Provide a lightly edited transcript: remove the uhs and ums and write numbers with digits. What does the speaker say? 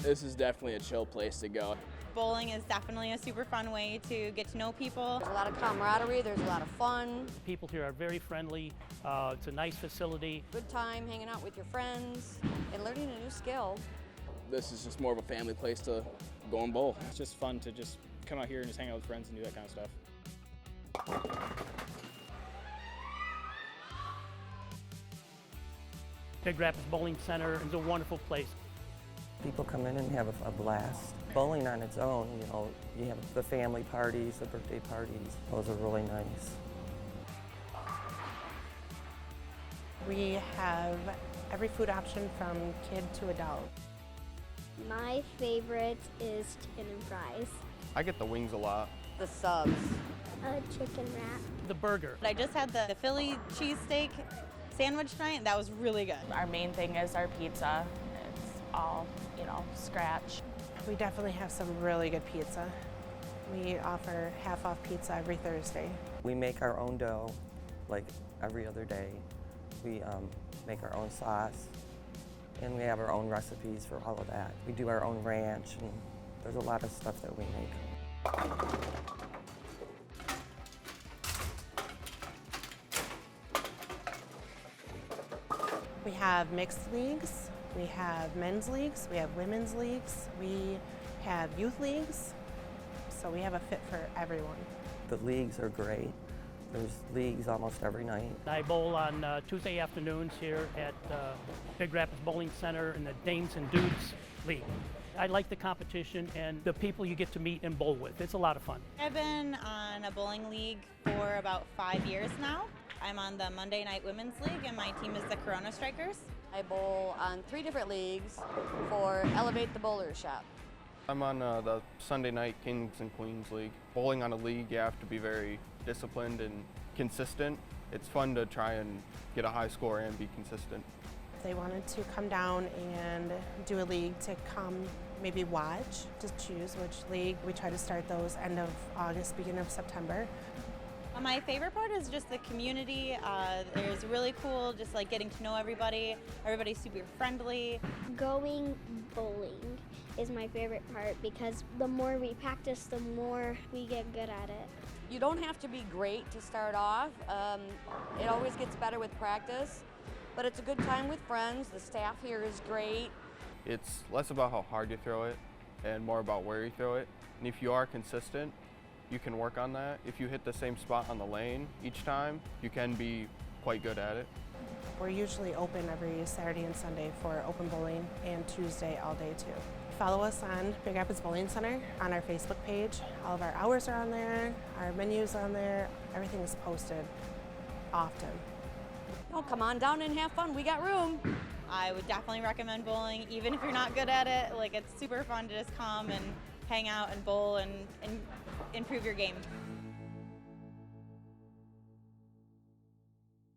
This is definitely a chill place to go. Bowling is definitely a super fun way to get to know people. There's a lot of camaraderie, there's a lot of fun. People here are very friendly. It's a nice facility. Good time hanging out with your friends and learning a new skill. This is just more of a family place to go and bowl. It's just fun to just come out here and just hang out with friends and do that kind of stuff. Big Rapids Bowling Center is a wonderful place. People come in and have a blast. Bowling on its own, you have the family parties, the birthday parties. Those are really nice. We have every food option from kid to adult. My favorite is chicken and fries. I get the wings a lot. The subs. A chicken wrap. The burger. I just had the Philly cheesesteak sandwich tonight, and that was really good. Our main thing is our pizza. It's all, scratch. We definitely have some really good pizza. We offer half-off pizza every Thursday. We make our own dough, like every other day. We make our own sauce, and we have our own recipes for all of that. We do our own ranch, and there's a lot of stuff that we make. We have mixed leagues, we have men's leagues, we have women's leagues, we have youth leagues, so we have a fit for everyone. The leagues are great. There's leagues almost every night. I bowl on Tuesday afternoons here at Big Rapids Bowling Center in the Dames and Dudes League. I like the competition and the people you get to meet and bowl with. It's a lot of fun. I've been on a bowling league for about 5 years now. I'm on the Monday Night Women's League, and my team is the Corona Strikers. I bowl on 3 different leagues for Elevate the Bowler Shop. I'm on the Sunday night Kings and Queens League. Bowling on a league, you have to be very disciplined and consistent. It's fun to try and get a high score and be consistent. If they wanted to come down and do a league to come maybe watch, to choose which league. We try to start those end of August, beginning of September. My favorite part is just the community. There's really cool, just like getting to know everybody. Everybody's super friendly. Going bowling is my favorite part because the more we practice, the more we get good at it. You don't have to be great to start off. It always gets better with practice, but it's a good time with friends. The staff here is great. It's less about how hard you throw it and more about where you throw it. And if you are consistent, you can work on that. If you hit the same spot on the lane each time, you can be quite good at it. We're usually open every Saturday and Sunday for open bowling, and Tuesday all day too. Follow us on Big Rapids Bowling Center on our Facebook page. All of our hours are on there, our menus on there, everything is posted often. Oh, come on down and have fun, we got room. I would definitely recommend bowling, even if you're not good at it. Like, it's super fun to just come and hang out and bowl and improve your game.